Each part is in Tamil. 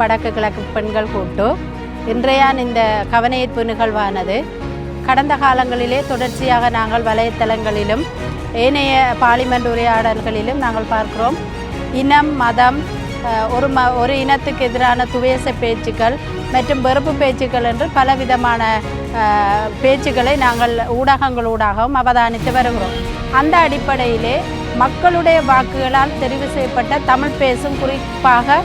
வடக்கு கிழக்கு பெண்கள் கூட்டு இன்றைய இந்த கவனஈர்ப்பு நிகழ்வானது கடந்த காலங்களிலே தொடர்ச்சியாக நாங்கள் வலைத்தளங்களிலும் ஏனைய பார்லிமெண்ட் உரையாடல்களிலும் நாங்கள் பார்க்கிறோம். இனம், மதம், ஒரு இனத்துக்கு எதிரான துவேச பேச்சுக்கள் மற்றும் வெறுப்பு பேச்சுக்கள் என்று பலவிதமான பேச்சுக்களை நாங்கள் ஊடகங்களூடாகவும் அவதானித்து வருகிறோம். அந்த அடிப்படையிலே மக்களுடைய வாக்குகளால் தெரிவு செய்யப்பட்ட தமிழ் பேசும் குறிப்பாக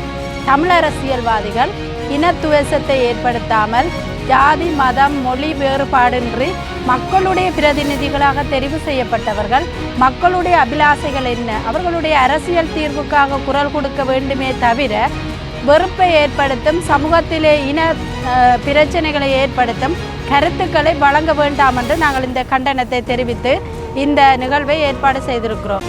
தமிழ் அரசியல்வாதிகள் இனத்துவேசத்தை ஏற்படுத்தாமல் ஜாதி, மதம், மொழி வேறுபாடின்றி மக்களுடைய பிரதிநிதிகளாக தெரிவு செய்யப்பட்டவர்கள் மக்களுடைய அபிலாசைகள் என்ன, அவர்களுடைய அரசியல் தீர்வுக்காக குரல் கொடுக்க வேண்டுமே தவிர வெறுப்பை ஏற்படுத்தும், சமூகத்திலே இன பிரச்சனைகளை ஏற்படுத்தும் கருத்துக்களை வழங்க வேண்டாம் என்று நாங்கள் இந்த கண்டனத்தை தெரிவித்து இந்த நிகழ்வை ஏற்பாடு செய்திருக்கிறோம்.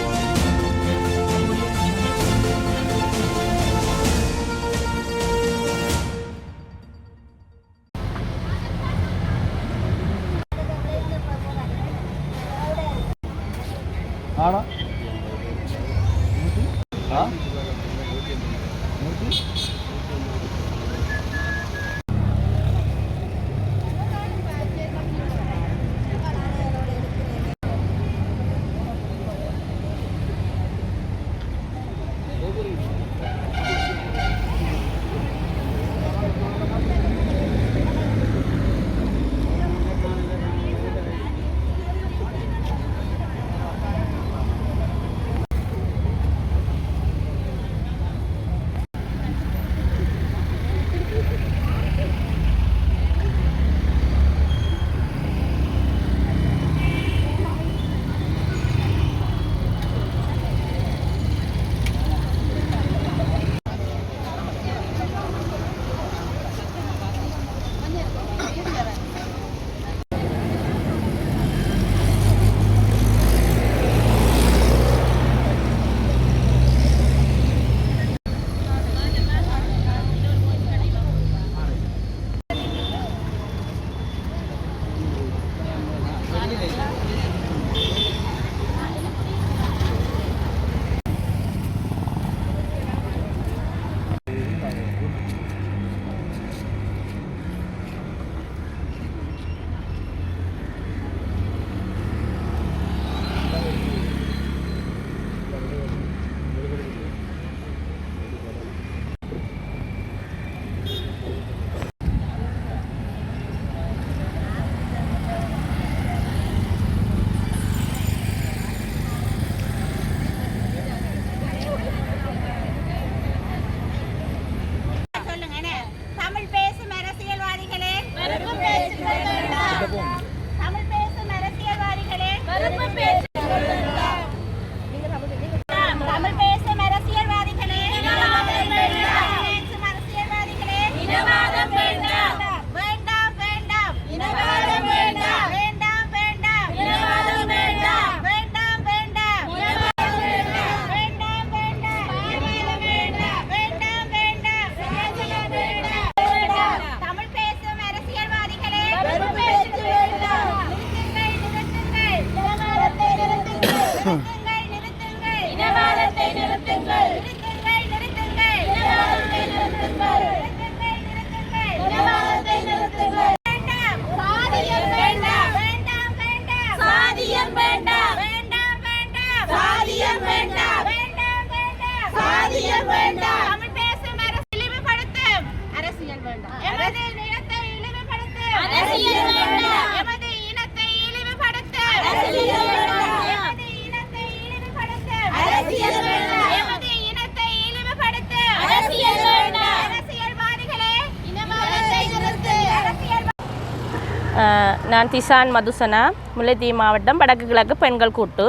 நான் திசான் மதுசனா, முல்லைத்தீவு மாவட்டம் வடக்கு கிழக்கு பெண்கள் கூட்டு.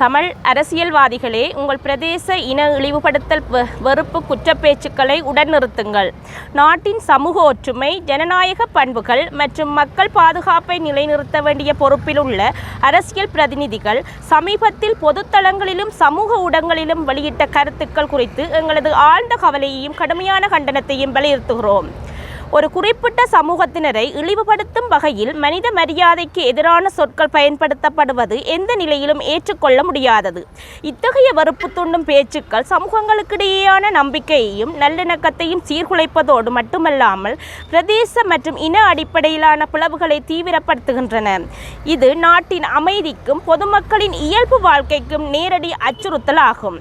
தமிழ் அரசியல்வாதிகளே, உங்கள் பிரதேச இன இழிவுபடுத்தல் வெறுப்பு குற்றப்பேச்சுக்களை உடன் நிறுத்துங்கள். நாட்டின் சமூக ஒற்றுமை, ஜனநாயக பண்புகள் மற்றும் மக்கள் பாதுகாப்பை நிலைநிறுத்த வேண்டிய பொறுப்பில் உள்ள அரசியல் பிரதிநிதிகள் சமீபத்தில் பொதுத்தளங்களிலும் சமூக ஊடகங்களிலும் வெளியிட்ட கருத்துக்கள் குறித்து எங்களது ஆழ்ந்த கவலையையும் கடுமையான கண்டனத்தையும் வலியுறுத்துகிறோம். ஒரு குறிப்பிட்ட சமூகத்தினரை இழிவுபடுத்தும் வகையில் மனித மரியாதைக்கு எதிரான சொற்கள் பயன்படுத்தப்படுவது எந்த நிலையிலும் ஏற்றுக்கொள்ள முடியாதது. இத்தகைய வெறுப்பு தூண்டும் பேச்சுக்கள் சமூகங்களுக்கிடையேயான நம்பிக்கையையும் நல்லிணக்கத்தையும் சீர்குலைப்பதோடு மட்டுமல்லாமல் பிரதேச மற்றும் இன அடிப்படையிலான பிளவுகளை தீவிரப்படுத்துகின்றன. இது நாட்டின் அமைதிக்கும் பொதுமக்களின் இயல்பு வாழ்க்கைக்கும் நேரடி அச்சுறுத்தல் ஆகும்.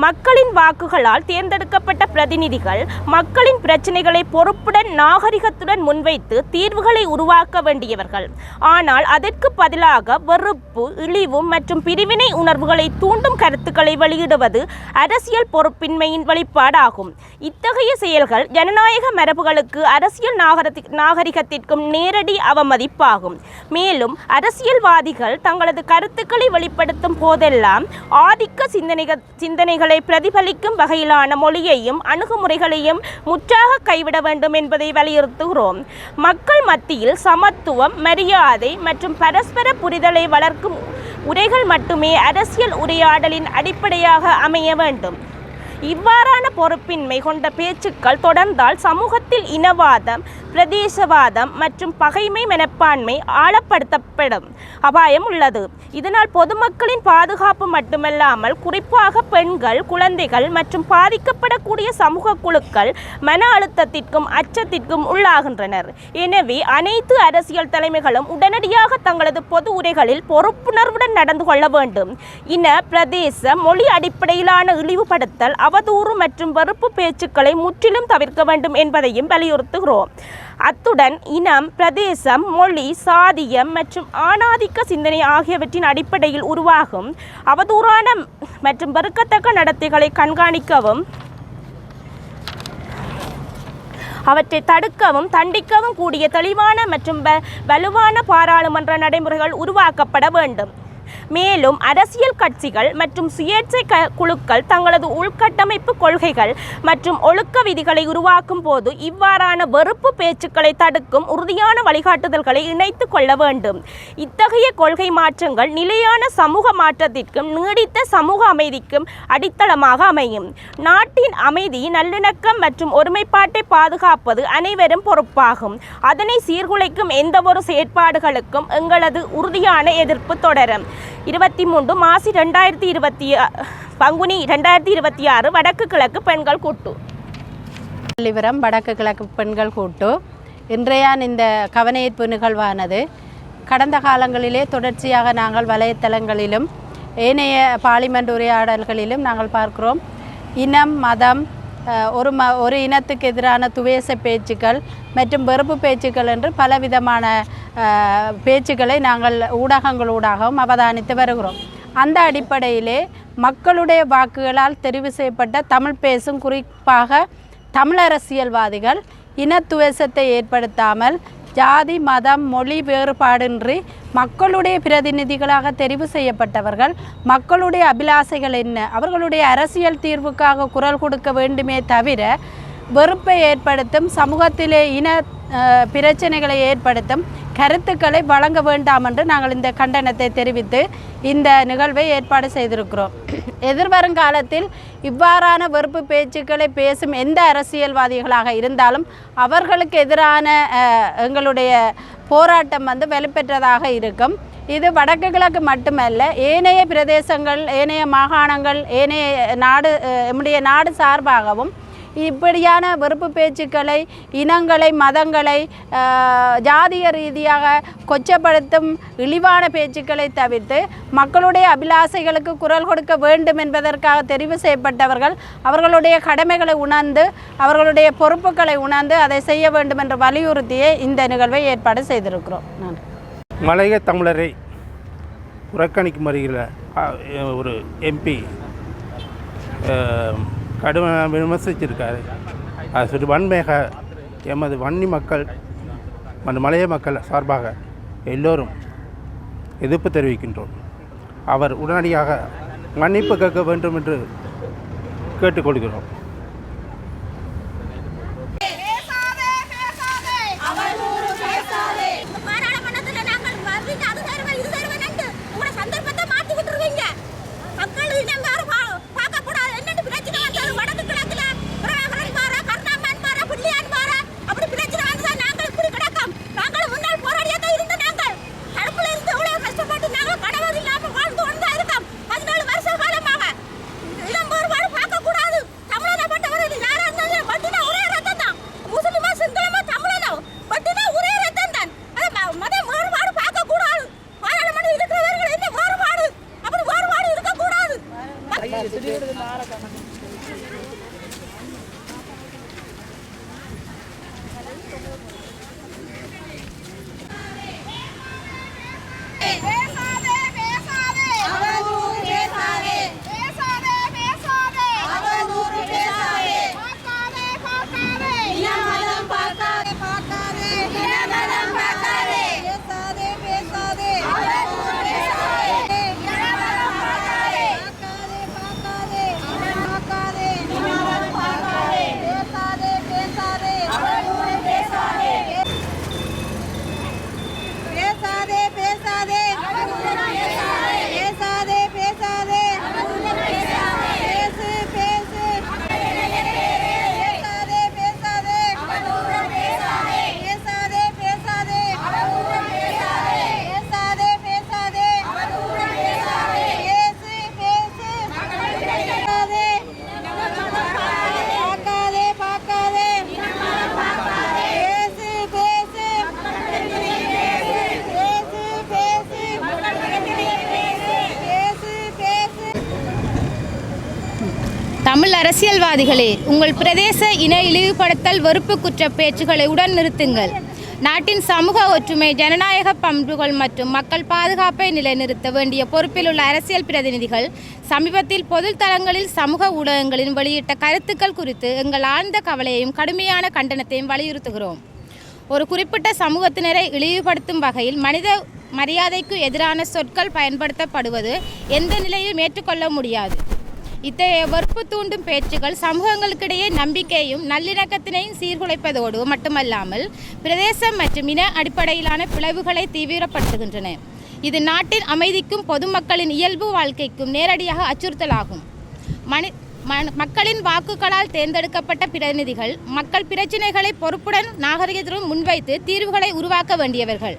மக்களின் வாக்குகளால் தேர்ந்தெடுக்கப்பட்ட பிரதிநிதிகள் மக்களின் பிரச்சனைகளை பொறுப்புடன் நாகரிகத்துடன் முன்வைத்து தீர்வுகளை உருவாக்க வேண்டியவர்கள். ஆனால் அதற்கு பதிலாக வெறுப்பு, இழிவு மற்றும் பிரிவினை உணர்வுகளை தூண்டும் கருத்துக்களை வெளியிடுவது அரசியல் பொறுப்பின்மையின் வெளிப்பாடாகும். இத்தகைய செயல்கள் ஜனநாயக மரபுகளுக்கு அரசியல் நாகரிகத்திற்கும் நேரடி அவமதிப்பாகும். மேலும் அரசியல்வாதிகள் தங்களது கருத்துக்களை வெளிப்படுத்தும் போதெல்லாம் ஆதிக்க சிந்தனைகளை பிரதிபலிக்கும் வகையிலான மொழியையும் அணுகுமுறைகளையும் முற்றாக கைவிட வேண்டும் என்பதை வலியுறுத்துகிறோம். மக்கள் மத்தியில் சமத்துவம், மரியாதை மற்றும் பரஸ்பர புரிதலை வளர்க்கும் உரைகள் மட்டுமே அரசியல் உரையாடலின் அடிப்படையாக அமைய வேண்டும். இவ்வாறான பொறுப்பின்மை கொண்ட பேச்சுக்கள் தொடர்ந்தால் சமூகத்தில் இனவாதம், பிரதேசவாதம் மற்றும் பகைமை மனப்பான்மை ஆழப்படுத்தப்படும் அபாயம் உள்ளது. இதனால் பொதுமக்களின் பாதுகாப்பு மட்டுமல்லாமல் குறிப்பாக பெண்கள், குழந்தைகள் மற்றும் பாதிக்கப்படக்கூடிய சமூக குழுக்கள் மன அழுத்தத்திற்கும் அச்சத்திற்கும் உள்ளாகின்றனர். எனவே அனைத்து அரசியல் தலைமைகளும் உடனடியாக தங்களது பொது உரைகளில் பொறுப்புணர்வுடன் நடந்து கொள்ள வேண்டும். இன, பிரதேச, மொழி அடிப்படையிலான இழிவுபடுத்தல், அவதூறு மற்றும் வெறுப்பு பேச்சுக்களை முற்றிலும் தவிர்க்க வேண்டும் என்பதையும் வலியுறுத்துகிறோம். அத்துடன் இனம், பிரதேசம், மொழி, சாதியம் மற்றும் ஆணாதிக்க சிந்தனை ஆகியவற்றின் அடிப்படையில் உருவாகும் அவதூறான மற்றும் வெறுக்கத்தக்க நடத்தைகளை கண்காணிக்கவும் அவற்றை தடுக்கவும் தண்டிக்கவும் கூடிய தெளிவான மற்றும் வலுவான பாராளுமன்ற நடைமுறைகள் உருவாக்கப்பட வேண்டும். மேலும் அரசியல் கட்சிகள் மற்றும் சுயேட்சை குழுக்கள் தங்களது உள்கட்டமைப்பு கொள்கைகள் மற்றும் ஒழுக்க விதிகளை உருவாக்கும் போது இவ்வாறான வெறுப்பு பேச்சுக்களை தடுக்கும் உறுதியான வழிகாட்டுதல்களை இணைத்து கொள்ள வேண்டும். இத்தகைய கொள்கை மாற்றங்கள் நிலையான சமூக மாற்றத்திற்கும் நீடித்த சமூக அமைதிக்கும் அடித்தளமாக அமையும். நாட்டின் அமைதி, நல்லிணக்கம் மற்றும் ஒருமைப்பாட்டை பாதுகாப்பது அனைவரும் பொறுப்பாகும். அதனை சீர்குலைக்கும் எந்தவொரு செயற்பாடுகளுக்கும் எங்களது உறுதியான எதிர்ப்பு தொடரும். 23 மாசி 2020 பங்குனி 2026 வடக்கு கிழக்கு பெண்கள் கூட்டு. பள்ளிவரம் வடக்கு கிழக்கு பெண்கள் கூட்டு இன்றைய இந்த கவனஈர்ப்பு நிகழ்வானது கடந்த காலங்களிலே தொடர்ச்சியாக நாங்கள் வலைத்தளங்களிலும் ஏனைய பார்லிமெண்ட் உரையாடல்களிலும் நாங்கள் பார்க்கிறோம். இனம், மதம், ஒரு இனத்துக்கு எதிரான துவேச பேச்சுக்கள் மற்றும் வெறுப்பு பேச்சுக்கள் என்று பலவிதமான பேச்சுக்களை நாங்கள் ஊடகங்களூடாகவும் அவதானித்து வருகிறோம். அந்த அடிப்படையிலே மக்களுடைய வாக்குகளால் தெரிவு செய்யப்பட்ட தமிழ் பேசும் குறிப்பாக தமிழ் அரசியல்வாதிகள் இனத்துவேசத்தை ஏற்படுத்தாமல் ஜாதி, மதம், மொழி வேறுபாடின்றி மக்களுடைய பிரதிநிதிகளாக தெரிவு செய்யப்பட்டவர்கள் மக்களுடைய அபிலாசைகள் என்ன, அவர்களுடைய அரசியல் தீர்வுக்காக குரல் கொடுக்க வேண்டுமே தவிர வெறுப்பை ஏற்படுத்தும், சமூகத்திலே இன பிரச்சனைகளை ஏற்படுத்தும் கருத்துக்களை வழங்க வேண்டாம் என்று நாங்கள் இந்த கண்டனத்தை தெரிவித்து இந்த நிகழ்வை ஏற்பாடு செய்திருக்கிறோம். எதிர்வருங்காலத்தில் இவ்வாறான வெறுப்பு பேச்சுக்களை பேசும் எந்த அரசியல்வாதிகளாக இருந்தாலும் அவர்களுக்கு எதிரான எங்களுடைய போராட்டம் வலுப்பெற்றதாக இருக்கும். இது வடக்கு கிழக்கு மட்டுமல்ல, ஏனைய பிரதேசங்கள், ஏனைய மாகாணங்கள், ஏனைய நம்முடைய நாடு சார்பாகவும் இப்படியான வெறுப்பு பேச்சுக்களை, இனங்களை, மதங்களை ஜாதிய ரீதியாக கொச்சப்படுத்தும் இழிவான பேச்சுக்களை தவிர்த்து மக்களுடைய அபிலாசைகளுக்கு குரல் கொடுக்க வேண்டும் என்பதற்காக தெரிவு செய்யப்பட்டவர்கள் அவர்களுடைய கடமைகளை உணர்ந்து, அவர்களுடைய பொறுப்புகளை உணர்ந்து அதை செய்ய வேண்டும் என்று வலியுறுத்தியே இந்த நிகழ்வை ஏற்பாடு செய்திருக்கிறோம். மலைய தமிழரை புறக்கணிக்கும் வருகிற ஒரு எம்பி கடுமையாக விமர்சிச்சிருக்காரு. அது சொல்லி வன்மையாக எமது வன்னி மக்கள் மற்றும் மலைய மக்கள் சார்பாக எல்லோரும் எதிர்ப்பு தெரிவிக்கின்றோம். அவர் உடனடியாக மன்னிப்பு கேட்க வேண்டும் என்று கேட்டுக்கொள்கிறோம். அப்படி பிரச்சனை தமிழ் அரசியல்வாதிகளே, உங்கள் பிரதேச இன இழிவுபடுத்தல் வெறுப்பு குற்ற பேச்சுக்களை உடன் நிறுத்துங்கள். நாட்டின் சமூக ஒற்றுமை, ஜனநாயக பண்புகள் மற்றும் மக்கள் பாதுகாப்பை நிலைநிறுத்த வேண்டிய பொறுப்பிலுள்ள அரசியல் பிரதிநிதிகள் சமீபத்தில் பொது தளங்களில் சமூக ஊடகங்களில் வெளியிட்ட கருத்துக்கள் குறித்து எங்கள் ஆழ்ந்த கவலையையும் கடுமையான கண்டனத்தையும் வலியுறுத்துகிறோம். ஒரு குறிப்பிட்ட சமூகத்தினரை இழிவுபடுத்தும் வகையில் மனித மரியாதைக்கு எதிரான சொற்கள் பயன்படுத்தப்படுவது எந்த நிலையிலும் ஏற்றுக்கொள்ள முடியாது. இத்தகைய வெறுப்பு தூண்டும் பேச்சுகள் சமூகங்களுக்கிடையே நம்பிக்கையும் நல்லிணக்கத்தினையும் சீர்குலைப்பதோடு மட்டுமல்லாமல் பிரதேசம் மற்றும் இன அடிப்படையிலான பிளவுகளை தீவிரப்படுத்துகின்றன. இது நாட்டின் அமைதிக்கும் பொதுமக்களின் இயல்பு வாழ்க்கைக்கும் நேரடியாக அச்சுறுத்தலாகும். மக்களின் வாக்குகளால் தேர்ந்தெடுக்கப்பட்ட பிரதிநிதிகள் மக்கள் பிரச்சினைகளை பொறுப்புடன் நாகரிகத்துடன் முன்வைத்து தீர்வுகளை உருவாக்க வேண்டியவர்கள்.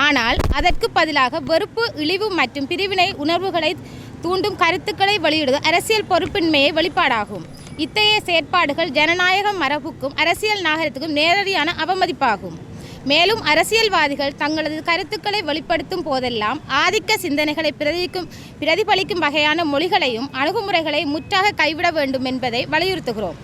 ஆனால் அதற்கு பதிலாக வெறுப்பு, இழிவு மற்றும் பிரிவினை உணர்வுகளை தூண்டும் கருத்துக்களை வெளியிடுவது அரசியல் பொறுப்பின்மையை வெளிப்பாடாகும். இத்தகைய செயற்பாடுகள் ஜனநாயக மரபுக்கும் அரசியல் நாகரிகத்துக்கும் நேரடியான அவமதிப்பாகும். மேலும் அரசியல்வாதிகள் தங்களது கருத்துக்களை வெளிப்படுத்தும் போதெல்லாம் ஆதிக்க சிந்தனைகளை பிரதிபலிக்கும் வகையான மொழிகளையும் அணுகுமுறைகளை முற்றாக கைவிட வேண்டும் என்பதை வலியுறுத்துகிறோம்.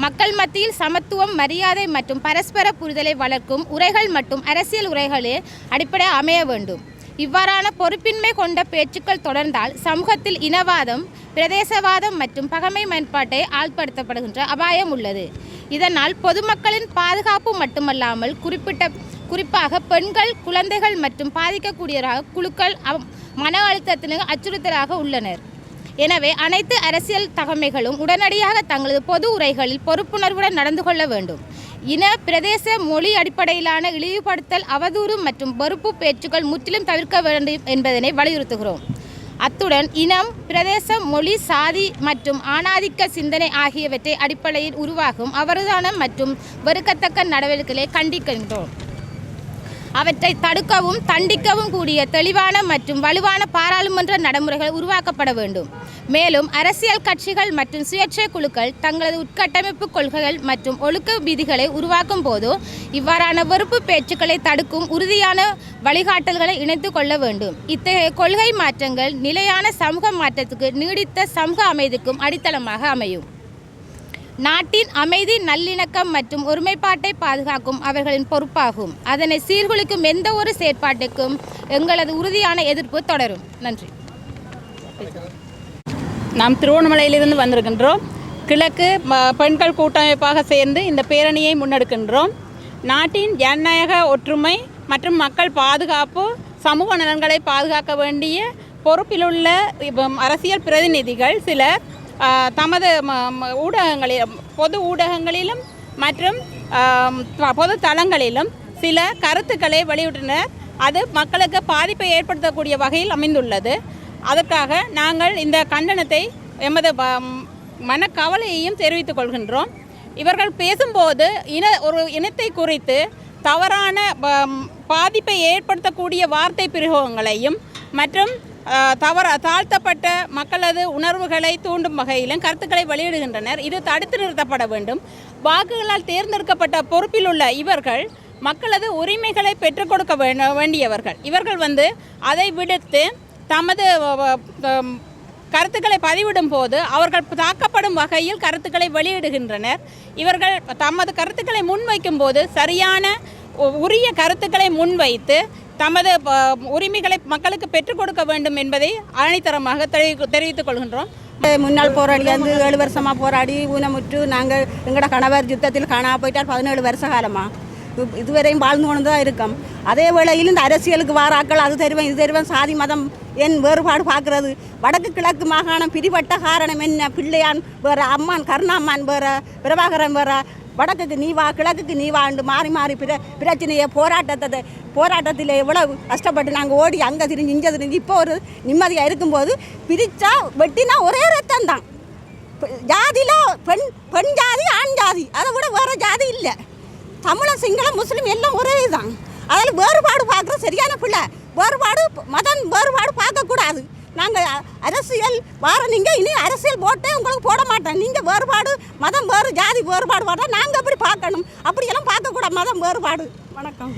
மக்கள் மத்தியில் சமத்துவம், மரியாதை மற்றும் பரஸ்பர புரிதலை வளர்க்கும் உரைகள் மற்றும் அரசியல் உரைகளே அடிப்படை அமைய வேண்டும். இவ்வாறான பொறுப்பின்மை கொண்ட பேச்சுக்கள் தொடர்ந்தால் சமூகத்தில் இனவாதம், பிரதேசவாதம் மற்றும் பகைமை மேம்பாட்டை ஆழ்படுத்தப்படுகின்ற அபாயம் உள்ளது. இதனால் பொதுமக்களின் பாதுகாப்பு மட்டுமல்லாமல் குறிப்பாக பெண்கள், குழந்தைகள் மற்றும் பாதிக்கக்கூடிய குழுக்கள் மன அழுத்தத்திற்கு அச்சுறுத்தலாக உள்ளனர். எனவே அனைத்து அரசியல் தலைமைகளும் உடனடியாக தங்களது பொது உரைகளில் பொறுப்புணர்வுடன் நடந்து கொள்ள வேண்டும். இன, பிரதேச, மொழி அடிப்படையிலான இழிவுபடுத்தல், அவதூறு மற்றும் வெறுப்பு பேச்சுக்கள் முற்றிலும் தவிர்க்க வேண்டும் என்பதனை வலியுறுத்துகிறோம். அத்துடன் இனம், பிரதேசம், மொழி, சாதி மற்றும் ஆணாதிக்க சிந்தனை ஆகியவற்றை அடிப்படையில் உருவாகும் அவதானம் மற்றும் வெறுக்கத்தக்க நடவடிக்கைகளை கண்டிக்கின்றோம். அவற்றை தடுக்கவும் தண்டிக்கவும் கூடிய தெளிவான மற்றும் வலுவான பாராளுமன்ற நடைமுறைகள் உருவாக்கப்பட வேண்டும். மேலும் அரசியல் கட்சிகள் மற்றும் சுயேட்சை குழுக்கள் தங்களது உட்கட்டமைப்பு கொள்கைகள் மற்றும் ஒழுக்க விதிகளை உருவாக்கும் போது இவ்வாறான வெறுப்பு பேச்சுக்களை தடுக்கும் உறுதியான வழிகாட்டல்களை இணைத்து கொள்ள வேண்டும். இத்தகைய கொள்கை மாற்றங்கள் நிலையான சமூக மாற்றத்துக்கு, நீடித்த சமூக அமைதிக்கும் அடித்தளமாக அமையும். நாட்டின் அமைதி, நல்லிணக்கம் மற்றும் ஒருமைப்பாட்டை பாதுகாக்கும் அவர்களின் பொறுப்பாகும். அதனை சீர்குலைக்கும் எந்த ஒரு செயற்பாட்டுக்கும் எங்களது உறுதியான எதிர்ப்பு தொடரும். நன்றி. நாம் திருவண்ணாமலையிலிருந்து வந்திருக்கின்றோம். கிழக்கு பெண்கள் கூட்டமைப்பாக சேர்ந்து இந்த பேரணியை முன்னெடுக்கின்றோம். நாட்டின் ஜனநாயக ஒற்றுமை மற்றும் மக்கள் பாதுகாப்பு, சமூக நலன்களை பாதுகாக்க வேண்டிய பொறுப்பிலுள்ள அரசியல் பிரதிநிதிகள் சிலர் தமது பொது ஊடகங்களிலும் மற்றும் பொது தளங்களிலும் சில கருத்துக்களை வெளியிட்டனர். அது மக்களுக்கு பாதிப்பை ஏற்படுத்தக்கூடிய வகையில் அமைந்துள்ளது. அதற்காக நாங்கள் இந்த கண்டனத்தை, எமது மனக்கவலையையும் தெரிவித்துக் கொள்கின்றோம். இவர்கள் பேசும்போது ஒரு இனத்தை குறித்து தவறான பாதிப்பை ஏற்படுத்தக்கூடிய வார்த்தை பிரயோகங்களையும் மற்றும் தாழ்த்தப்பட்ட மக்களது உணர்வுகளை தூண்டும் வகையிலும் கருத்துக்களை வெளியிடுகின்றனர். இது தடுத்து நிறுத்தப்பட வேண்டும். வாக்குகளால் தேர்ந்தெடுக்கப்பட்ட பொறுப்பில் உள்ள இவர்கள் மக்களது உரிமைகளை பெற்றுக் கொடுக்க வேண்டியவர்கள். இவர்கள் அதை விடுத்து தமது கருத்துக்களை பதிவிடும் போது அவர்கள் தாக்கப்படும் வகையில் கருத்துக்களை வெளியிடுகின்றனர். இவர்கள் தமது கருத்துக்களை முன்வைக்கும் போது சரியான உரிய கருத்துக்களை முன்வைத்து தமது உரிமைகளை மக்களுக்கு பெற்றுக் கொடுக்க வேண்டும் என்பதை ஆணித்தரமாக தெரிவித்துக் கொள்கின்றோம். முன்னாள் போராடி 7 வருஷமாக போராடி ஊனமுற்று நாங்கள் எங்களோட கணவர் யுத்தத்தில் காணா போயிட்டார். 17 வருஷ காலமாக இதுவரையும் வாழ்ந்து கொண்டு தான் இருக்கோம். அதே வேளையில் இந்த அரசியலுக்கு வாராக்கள் அது தெரியும் இது தெரியும் சாதி மதம் என் வேறுபாடு பார்க்குறது. வடக்கு கிழக்கு மாகாணம் பிரிபட்ட காரணம் என்ன? பிள்ளையான் வேறு, அம்மான் கருணாம்மான் வேறு, பிரபாகரன் வேறு, வடக்குக்கு நீ வா கிழக்குக்கு நீ வாண்டு மாறி மாறி பிரச்சனையை போராட்டத்தில் எவ்வளோ கஷ்டப்பட்டு நாங்கள் ஓடி அங்கே திரிஞ்சு இங்கே திரிஞ்சு இப்போ ஒரு நிம்மதியாக இருக்கும்போது பிரித்தா வெட்டினா ஒரே ரத்தம் தான். ஜாதியில் பெண் ஜாதி, ஆண் ஜாதி, அதை விட வேறு ஜாதி இல்லை. தமிழன், சிங்களம், முஸ்லீம் எல்லாம் ஒரே தான். அதில் வேறுபாடு பார்க்குற சரியான பிள்ளை. மதம் வேறுபாடு பார்க்கக்கூடாது. நாங்கள் அரசியல் நீங்கள் இனி அரசியல் போட்டே உங்களுக்கு போட மாட்டோம். நீங்கள் வேறுபாடு மதம் வேறு ஜாதி வேறுபாடு போட்டால் நாங்கள் அப்படி பார்க்கணும். அப்படியெல்லாம் பார்க்கக்கூடாது மதம் வேறுபாடு. வணக்கம்.